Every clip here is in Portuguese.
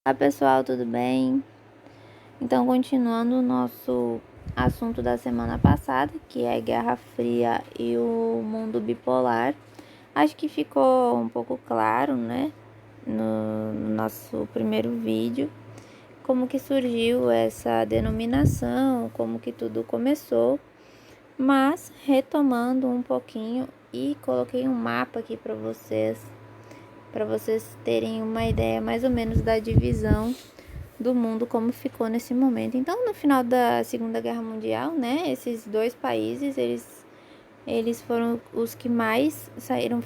Olá pessoal, tudo bem? Então, continuando o nosso assunto da semana passada, que é Guerra Fria e o mundo bipolar, acho que ficou um pouco claro, né, no nosso primeiro vídeo, como que surgiu essa denominação, como que tudo começou, mas retomando um pouquinho e coloquei um mapa aqui para vocês terem uma ideia mais ou menos da divisão do mundo como ficou nesse momento. Então, no final da Segunda Guerra Mundial, né, esses dois países, eles foram os que mais saíram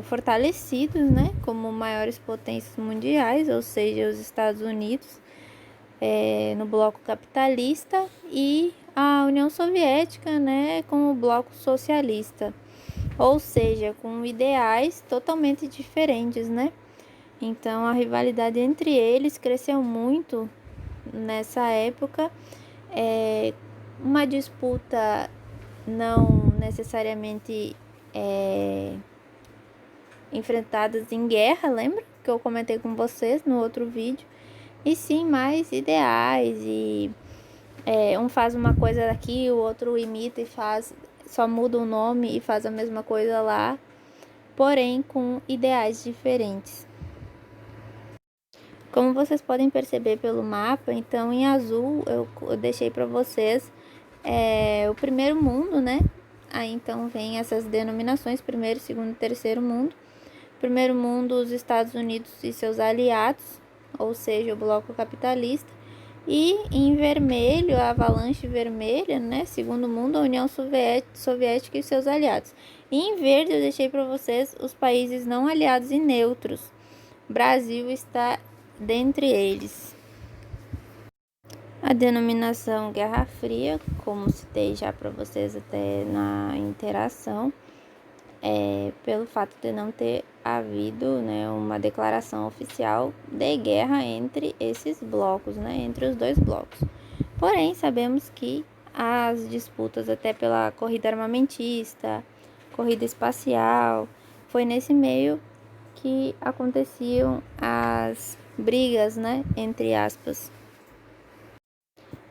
fortalecidos, né, como maiores potências mundiais, ou seja, os Estados Unidos, no bloco capitalista, e a União Soviética, né, com o bloco socialista, ou seja, com ideais totalmente diferentes, né? Então a rivalidade entre eles cresceu muito nessa época. Uma disputa não necessariamente enfrentadas em guerra, lembra? Que eu comentei com vocês no outro vídeo. E sim, mais ideais e um faz uma coisa aqui, o outro imita e faz, só muda o nome e faz a mesma coisa lá, porém com ideais diferentes. Como vocês podem perceber pelo mapa, então em azul eu deixei para vocês o primeiro mundo, né? Aí então vem essas denominações, primeiro, segundo e terceiro mundo. Primeiro mundo, os Estados Unidos e seus aliados, ou seja, o bloco capitalista. E em vermelho, a avalanche vermelha, né? Segundo mundo, a União Soviética e seus aliados. E em verde eu deixei para vocês os países não aliados e neutros. O Brasil está dentre eles. A denominação Guerra Fria, como citei já para vocês até na interação, pelo fato de não ter havido, né, uma declaração oficial de guerra entre esses blocos, né, entre os dois blocos. Porém, sabemos que as disputas até pela corrida armamentista, corrida espacial, foi nesse meio que aconteciam as brigas, né, entre aspas.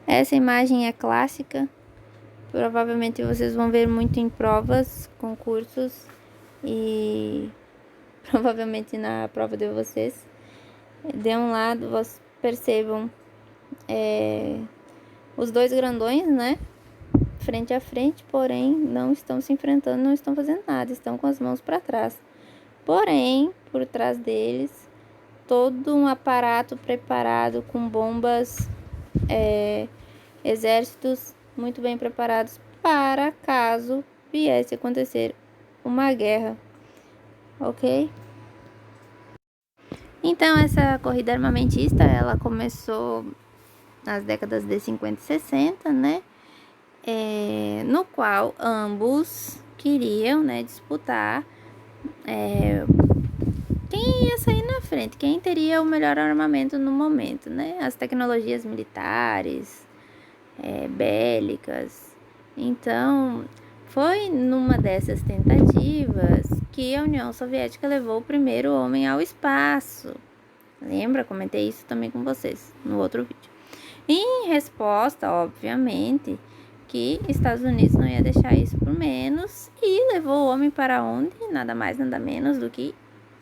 Essa imagem é clássica, provavelmente vocês vão ver muito em provas, concursos e provavelmente na prova de vocês. De um lado, vocês percebam os dois grandões, né, frente a frente, porém não estão se enfrentando, não estão fazendo nada, estão com as mãos para trás. Porém, por trás deles, todo um aparato preparado com bombas, exércitos muito bem preparados para caso viesse acontecer uma guerra, ok? Então essa corrida armamentista, ela começou nas décadas de 50 e 60, né? No qual ambos queriam, né, disputar quem ia sair na frente, quem teria o melhor armamento no momento, né? As tecnologias militares, bélicas. Então, foi numa dessas tentativas que a União Soviética levou o primeiro homem ao espaço. Lembra? Comentei isso também com vocês no outro vídeo. Em resposta, obviamente, que Estados Unidos não ia deixar isso por menos e levou o homem para onde? Nada mais, nada menos do que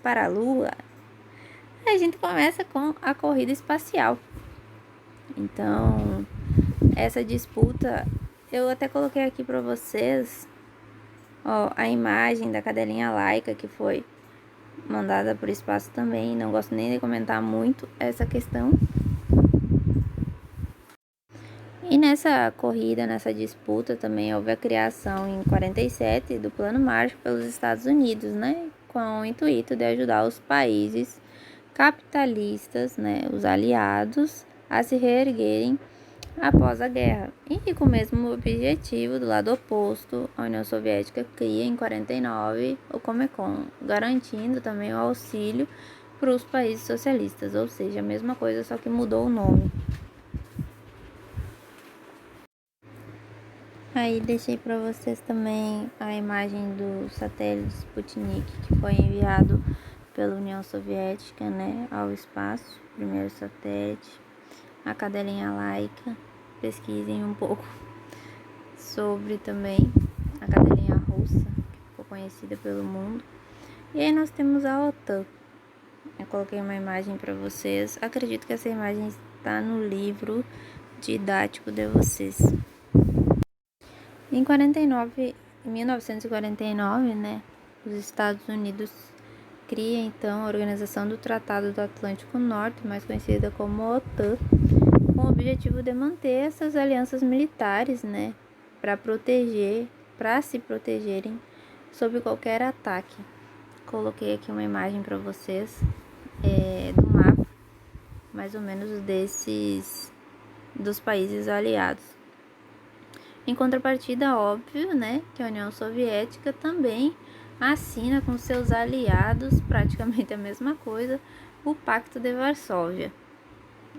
para a Lua. A gente começa com a corrida espacial. Então, essa disputa, eu até coloquei aqui para vocês, a imagem da cadelinha Laika, que foi mandada para o espaço também. Não gosto nem de comentar muito essa questão. E nessa corrida, nessa disputa, também houve a criação em 47 do Plano Marshall pelos Estados Unidos, né? Com o intuito de ajudar os países capitalistas, né, os aliados, a se reerguerem após a guerra. E com o mesmo objetivo, do lado oposto, a União Soviética cria em 49 o Comecon, garantindo também o auxílio para os países socialistas, ou seja, a mesma coisa, só que mudou o nome. Aí deixei para vocês também a imagem do satélite Sputnik, que foi enviado pela União Soviética, né, ao espaço, primeiro satélite, a cadelinha Laika. Pesquisem um pouco sobre também a cadelinha russa, que ficou conhecida pelo mundo. E aí nós temos a OTAN. Eu coloquei uma imagem para vocês. Acredito que essa imagem está no livro didático de vocês. Em 1949, né, os Estados Unidos cria então a Organização do Tratado do Atlântico Norte, mais conhecida como OTAN, com o objetivo de manter essas alianças militares, né, para se protegerem sob qualquer ataque. Coloquei aqui uma imagem para vocês do mapa, mais ou menos dos países aliados. Em contrapartida, óbvio, né, que a União Soviética também assina com seus aliados, praticamente a mesma coisa, o Pacto de Varsóvia,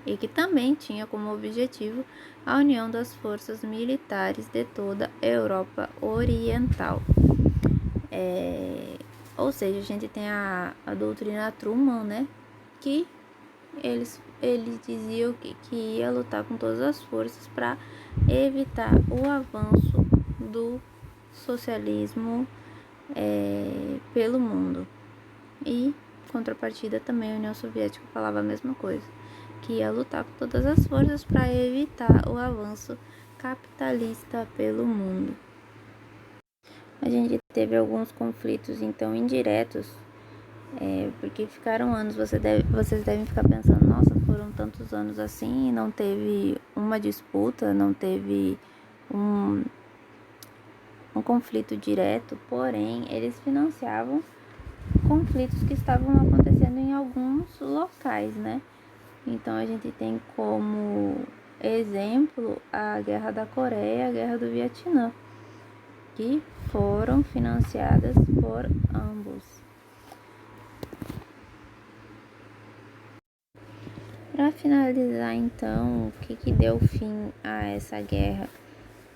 e que também tinha como objetivo a união das forças militares de toda a Europa Oriental. Ou seja, a gente tem a doutrina Truman, né, que ele dizia que ia lutar com todas as forças para evitar o avanço do socialismo pelo mundo. E, contrapartida, também a União Soviética falava a mesma coisa, que ia lutar com todas as forças para evitar o avanço capitalista pelo mundo. A gente teve alguns conflitos, então, indiretos, porque ficaram anos. Vocês devem ficar pensando, nossa, foram tantos anos assim e não teve uma disputa, não teve um conflito direto, porém, eles financiavam conflitos que estavam acontecendo em alguns locais, né? Então, a gente tem como exemplo a Guerra da Coreia e a Guerra do Vietnã, que foram financiadas por ambos. Para finalizar, então, o que deu fim a essa guerra?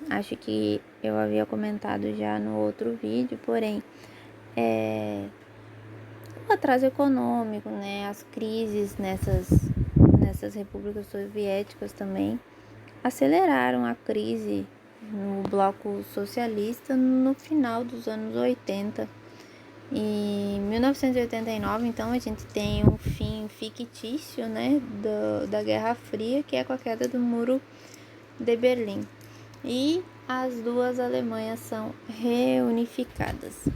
Acho que eu havia comentado já no outro vídeo, porém, o atraso econômico, né, as crises nessas repúblicas soviéticas também aceleraram a crise no bloco socialista no final dos anos 80. Em 1989, então, a gente tem um fim fictício, né, da Guerra Fria, que é com a queda do Muro de Berlim. E as duas Alemanhas são reunificadas.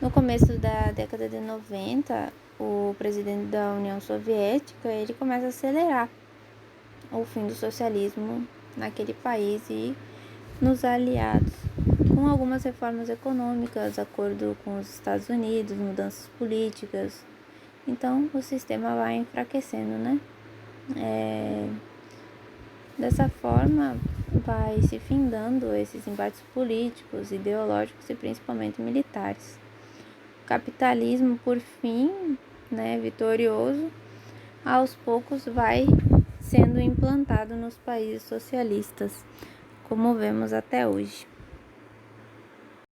No começo da década de 90, o presidente da União Soviética, ele começa a acelerar o fim do socialismo naquele país e nos aliados, com algumas reformas econômicas, acordo com os Estados Unidos, mudanças políticas. Então, o sistema vai enfraquecendo, né? Dessa forma, vai se findando esses embates políticos, ideológicos e principalmente militares. O capitalismo, por fim, né, vitorioso, aos poucos vai sendo implantado nos países socialistas, como vemos até hoje.